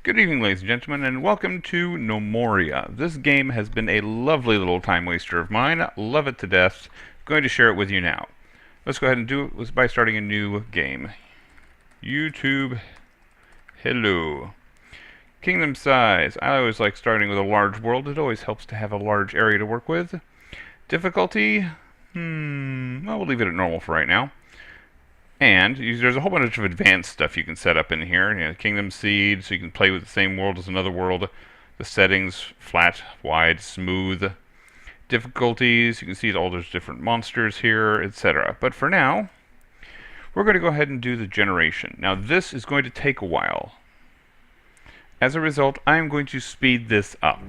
Good evening, ladies and gentlemen, and welcome to Gnomoria. This game has been a lovely little time waster of mine. Love it to death. Going to share it with you now. Let's go ahead and do it by starting a new game. YouTube, hello. Kingdom size. I always like starting with a large world. It always helps to have a large area to work with. Difficulty? Well, we'll leave it at normal for right now. And there's a whole bunch of advanced stuff you can set up in here. Kingdom Seed, so you can play with the same world as another world. The settings, flat, wide, smooth. Difficulties, you can see all those different monsters here, etc. But for now, we're going to go ahead and do the generation. Now this is going to take a while. As a result, I'm going to speed this up.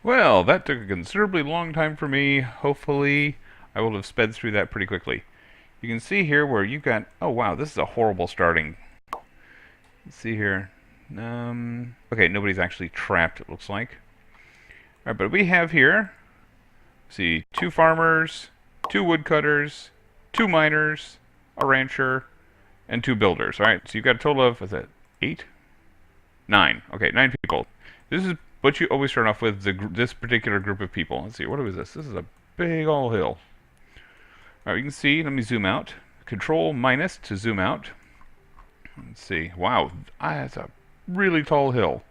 Well, that took a considerably long time for me. Hopefully, I will have sped through that pretty quickly. You can see here where you've got... Oh, wow, this is a horrible starting. Let's see here. Okay, nobody's actually trapped, it looks like. Alright, but we have here... See, 2 farmers, 2 woodcutters, 2 miners, a rancher, and 2 builders. Alright, so you've got a total of, was that 8? 9. Okay, 9 people. This is what you always start off with, this particular group of people. Let's see, what is this? This is a big old hill. Alright, you can see, let me zoom out. Control minus to zoom out. Let's see, wow, that's a really tall hill.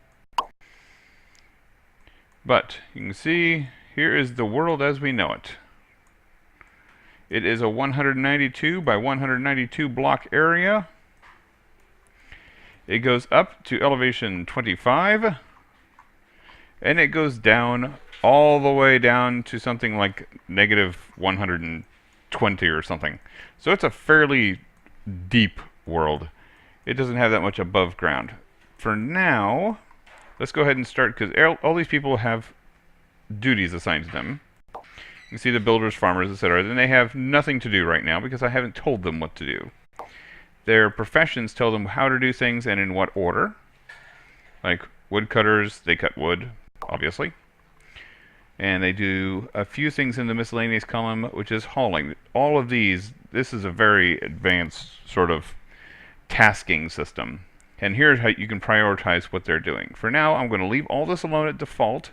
But, you can see, here is the world as we know it. It is a 192 by 192 block area. It goes up to elevation 25. And it goes down all the way down to something like negative 120 or something. So it's a fairly deep world. It doesn't have that much above ground. For now, let's go ahead and start, because all these people have duties assigned to them. You can see the builders, farmers, etc. Then they have nothing to do right now because I haven't told them what to do. Their professions tell them how to do things and in what order. Like woodcutters, they cut wood, obviously. And they do a few things in the miscellaneous column, which is hauling. All of these, this is a very advanced sort of tasking system. And here's how you can prioritize what they're doing. For now, I'm going to leave all this alone at default.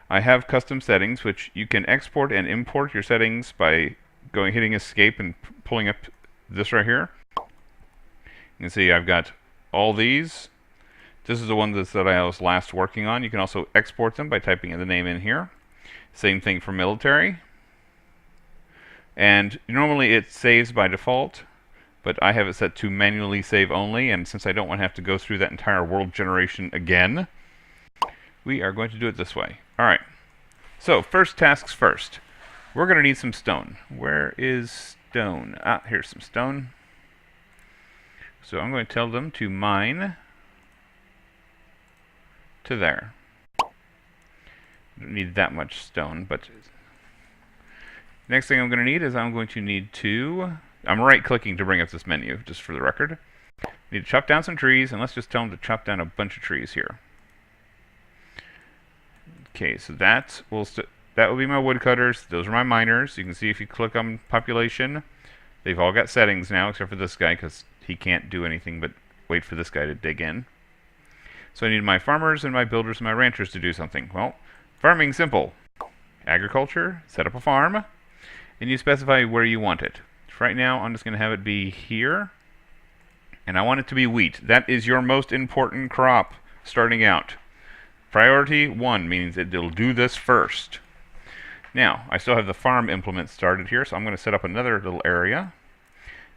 I have custom settings, which you can export and import your settings by hitting escape and pulling up this right here. You can see I've got all these. This is the one that I was last working on. You can also export them by typing the name in here. Same thing for military. And normally it saves by default, but I have it set to manually save only, and since I don't want to have to go through that entire world generation again, we are going to do it this way. Alright, so first tasks first. We're going to need some stone. Where is stone? Ah, here's some stone. So I'm going to tell them to mine to there. Don't need that much stone, but next thing I'm going to need is I'm right-clicking to bring up this menu, just for the record. Need to chop down some trees, and let's just tell them to chop down a bunch of trees here. Okay, so that will be my woodcutters. Those are my miners. You can see if you click on population, they've all got settings now, except for this guy, because he can't do anything but wait for this guy to dig in. So I need my farmers and my builders and my ranchers to do something. Well, farming, simple. Agriculture, set up a farm, and you specify where you want it. Right now, I'm just going to have it be here, and I want it to be wheat. That is your most important crop starting out. Priority 1 means it'll do this first. Now, I still have the farm implement started here, so I'm going to set up another little area.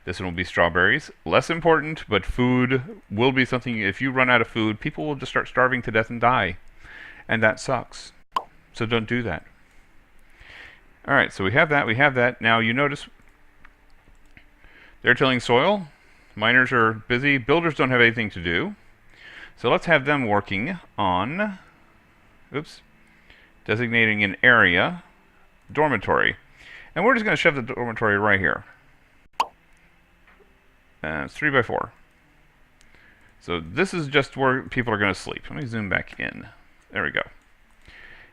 This one will be strawberries. Less important, but food will be something. If you run out of food, people will just start starving to death and die. And that sucks. So don't do that. Alright, so we have that, we have that. Now you notice they're tilling soil. Miners are busy. Builders don't have anything to do. So let's have them working on, designating an area, dormitory. And we're just going to shove the dormitory right here. It's 3 by 4. So this is just where people are going to sleep. Let me zoom back in. There we go.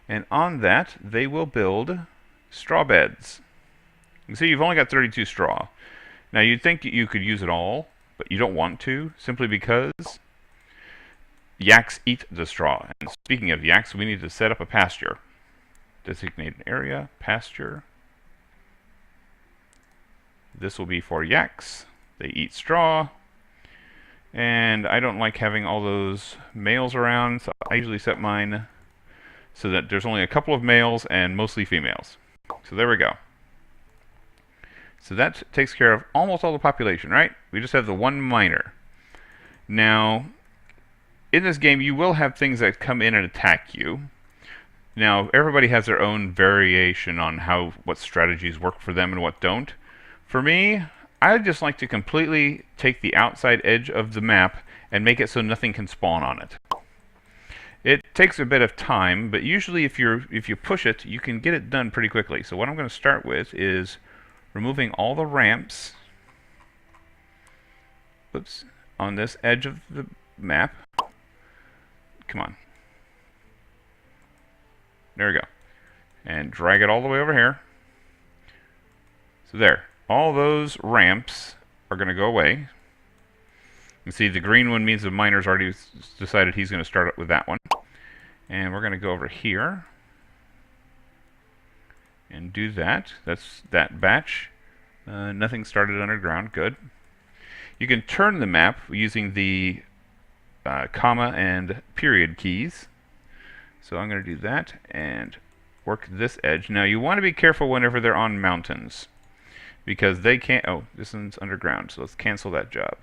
And on that, they will build straw beds. You can see you've only got 32 straw. Now you'd think you could use it all, but you don't want to, simply because yaks eat the straw. And speaking of yaks, we need to set up a pasture. Designate an area, pasture. This will be for yaks. They eat straw. And I don't like having all those males around, so I usually set mine so that there's only a couple of males and mostly females. So there we go. So that takes care of almost all the population, right? We just have the one miner. Now, in this game, you will have things that come in and attack you. Now, everybody has their own variation on what strategies work for them and what don't. For me, I just like to completely take the outside edge of the map and make it so nothing can spawn on it. It takes a bit of time, but usually if you push it, you can get it done pretty quickly. So what I'm going to start with is removing all the ramps on this edge of the map. Come on. There we go. And drag it all the way over here. So there. All those ramps are going to go away. You see the green one means the miner's already decided he's going to start with that one. And we're going to go over here and do that. That's that batch. Nothing started underground. Good. You can turn the map using the comma and period keys. So I'm going to do that and work this edge. Now you want to be careful whenever they're on mountains, because they can't... Oh, this one's underground, so let's cancel that job.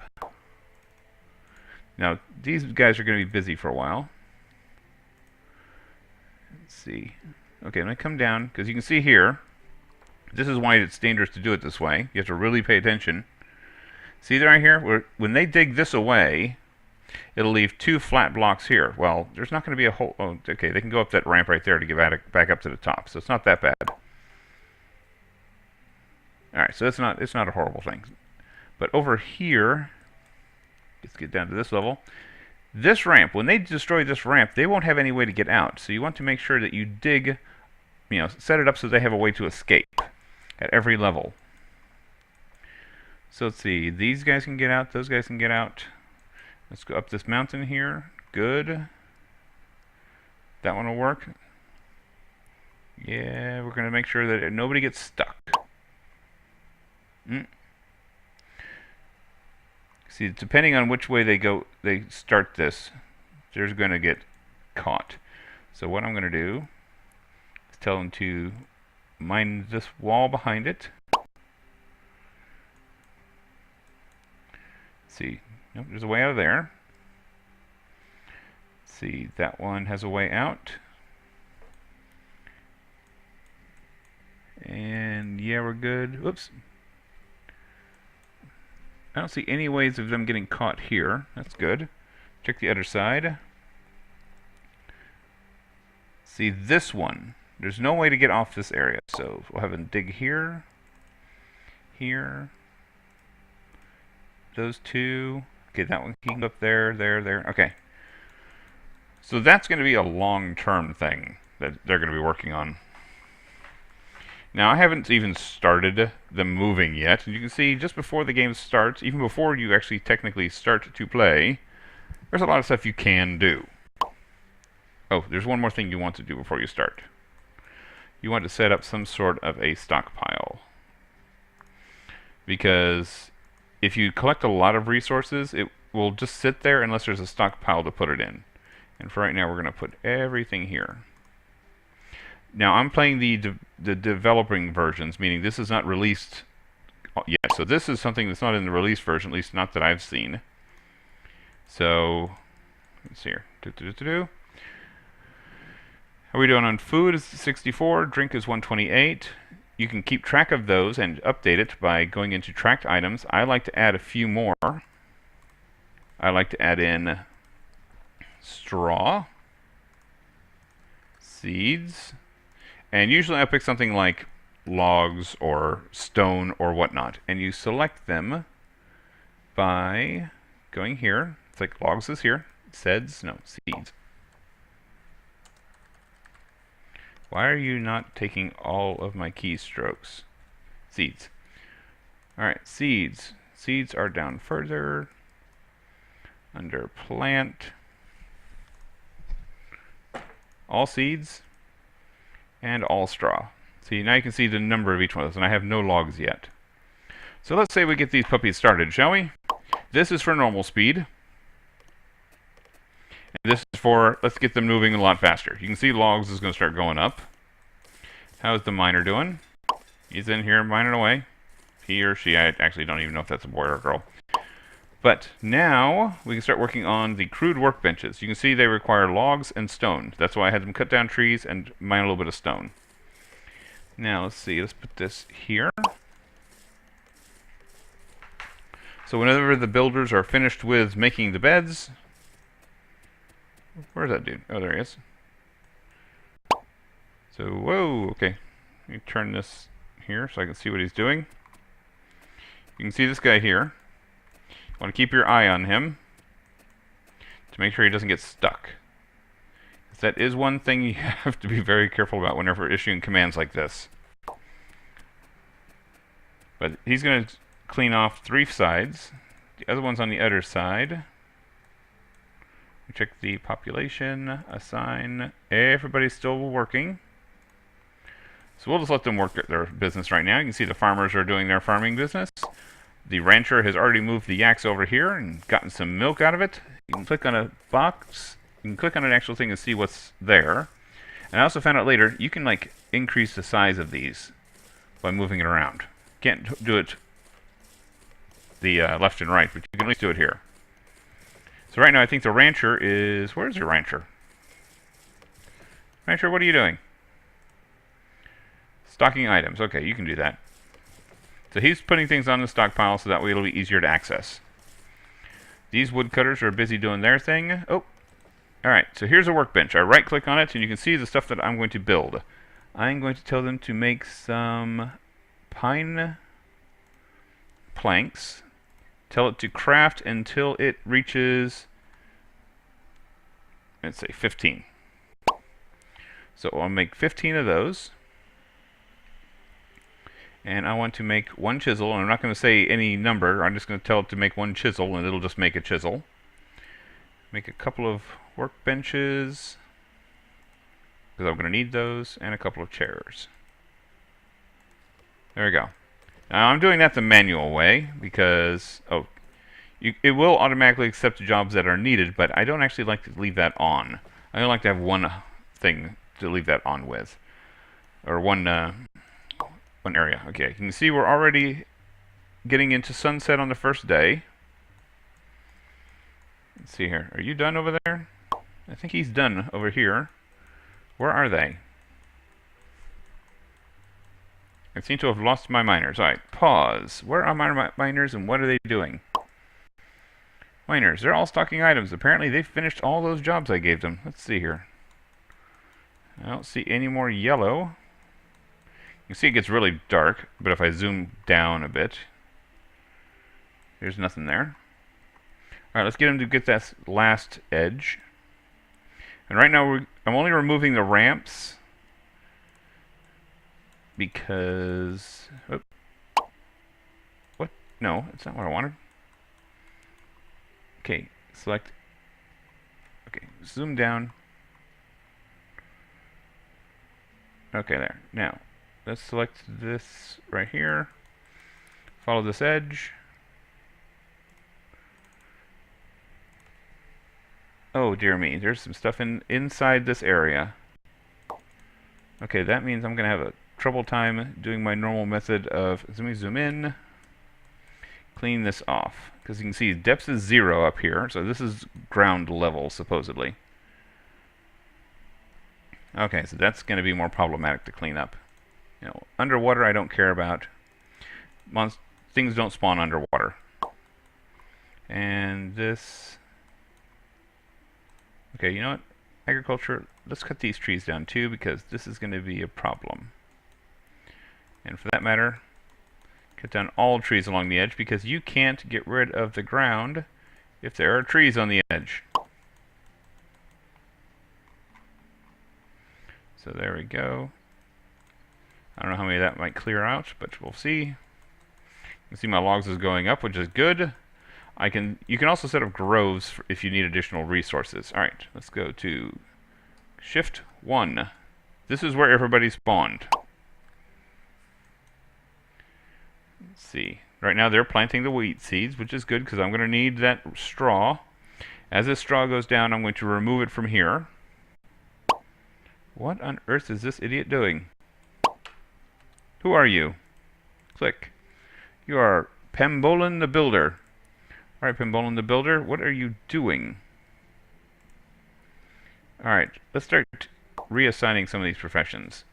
Now, these guys are going to be busy for a while. Let's see. Okay, I'm going to come down, because you can see here, this is why it's dangerous to do it this way. You have to really pay attention. See right here? When they dig this away, it'll leave 2 flat blocks here. Well, there's not going to be a whole... Oh, okay, they can go up that ramp right there to get back up to the top, so it's not that bad. Alright, so it's not a horrible thing. But over here, let's get down to this level. This ramp, when they destroy this ramp, they won't have any way to get out. So you want to make sure that you dig, set it up so they have a way to escape at every level. So let's see, these guys can get out, those guys can get out. Let's go up this mountain here. Good. That one will work. Yeah, we're going to make sure that nobody gets stuck. See, depending on which way they start this, they're going to get caught. So what I'm going to do is tell them to mine this wall behind it. See, nope, there's a way out of there. See, that one has a way out. And yeah, we're good. Whoops. I don't see any ways of them getting caught here. That's good. Check the other side. See, this one. There's no way to get off this area. So we'll have them dig here. Here. Those 2. Okay, that one can go up there, there. Okay. So that's going to be a long-term thing that they're going to be working on. Now, I haven't even started them moving yet. And you can see just before the game starts, even before you actually technically start to play, there's a lot of stuff you can do. Oh, there's one more thing you want to do before you start. You want to set up some sort of a stockpile. Because if you collect a lot of resources, it will just sit there unless there's a stockpile to put it in. And for right now, we're going to put everything here. Now, I'm playing the developing versions, meaning this is not released Yeah, so this is something that's not in the release version, at least not that I've seen. So, let's see here. How are we doing on food? Is 64. Drink is 128. You can keep track of those and update it by going into tracked items. I like to add a few more. I like to add in straw, seeds, and usually I pick something like logs or stone or whatnot, and you select them by going here. It's like logs is here. Seeds, no, seeds. Why are you not taking all of my keystrokes? Seeds. Alright, seeds. Seeds are down further. Under plant. All seeds. And all straw. See, now you can see the number of each one of those, and I have no logs yet. So let's say we get these puppies started, shall we? This is for normal speed. And this is for, let's get them moving a lot faster. You can see logs is going to start going up. How's the miner doing? He's in here mining away. He or she, I actually don't even know if that's a boy or a girl. But now we can start working on the crude workbenches. You can see they require logs and stone. That's why I had them cut down trees and mine a little bit of stone. Now let's see, let's put this here. So whenever the builders are finished with making the beds, where's that dude? Oh, there he is. So, whoa, okay. Let me turn this here so I can see what he's doing. You can see this guy here. You want to keep your eye on him to make sure he doesn't get stuck. That is one thing you have to be very careful about whenever issuing commands like this. But he's going to clean off 3 sides. The other one's on the other side. Check the population, assign. Everybody's still working. So we'll just let them work at their business right now. You can see the farmers are doing their farming business. The rancher has already moved the yaks over here and gotten some milk out of it. You can click on a box. You can click on an actual thing and see what's there. And I also found out later, you can like increase the size of these by moving it around. Can't do it the left and right, but you can at least do it here. So right now I think the rancher is... Where's your rancher? Rancher, what are you doing? Stocking items. Okay, you can do that. So he's putting things on the stockpile so that way it'll be easier to access. These woodcutters are busy doing their thing. Oh, alright, so here's a workbench. I right click on it and you can see the stuff that I'm going to build. I'm going to tell them to make some pine planks. Tell it to craft until it reaches, let's say 15. So I'll make 15 of those. And I want to make 1 chisel, and I'm not going to say any number. I'm just going to tell it to make 1 chisel, and it'll just make a chisel. Make a couple of workbenches, because I'm going to need those, and a couple of chairs. There we go. Now I'm doing that the manual way, because it will automatically accept the jobs that are needed, but I don't actually like to leave that on. I don't like to have one thing to leave that on with, or one area. Okay, you can see we're already getting into sunset on the first day. Let's see here. Are you done over there? I think he's done over here. Where are they? I seem to have lost my miners. Alright, pause. Where are my miners and what are they doing? Miners, they're all stocking items. Apparently they've finished all those jobs I gave them. Let's see here. I don't see any more yellow. You can see it gets really dark, but if I zoom down a bit, there's nothing there. Alright, let's get him to get that last edge. And right now, I'm only removing the ramps because... Oh, what? No, it's not what I wanted. Okay, select... Okay, zoom down. Okay, there. Now, let's select this right here. Follow this edge. Oh dear me, there's some stuff inside this area. Okay, that means I'm gonna have a trouble time doing my normal method of, let me zoom in. clean this off. Because you can see depth is 0 up here, so this is ground level, supposedly. Okay, so that's going to be more problematic to clean up. You know, underwater I don't care about. Things don't spawn underwater. And this... Okay, you know what? Agriculture, let's cut these trees down too, because this is going to be a problem. And for that matter, cut down all trees along the edge, because you can't get rid of the ground if there are trees on the edge. So there we go. I don't know how many that might clear out, but we'll see. You can see my logs is going up, which is good. You can also set up groves if you need additional resources. All right, let's go to Shift 1. This is where everybody spawned. Let's see. Right now they're planting the wheat seeds, which is good because I'm going to need that straw. As this straw goes down, I'm going to remove it from here. What on earth is this idiot doing? Who are you? Click. You are Pembolin the Builder. Alright, Pembolin the Builder, what are you doing? Alright, let's start reassigning some of these professions.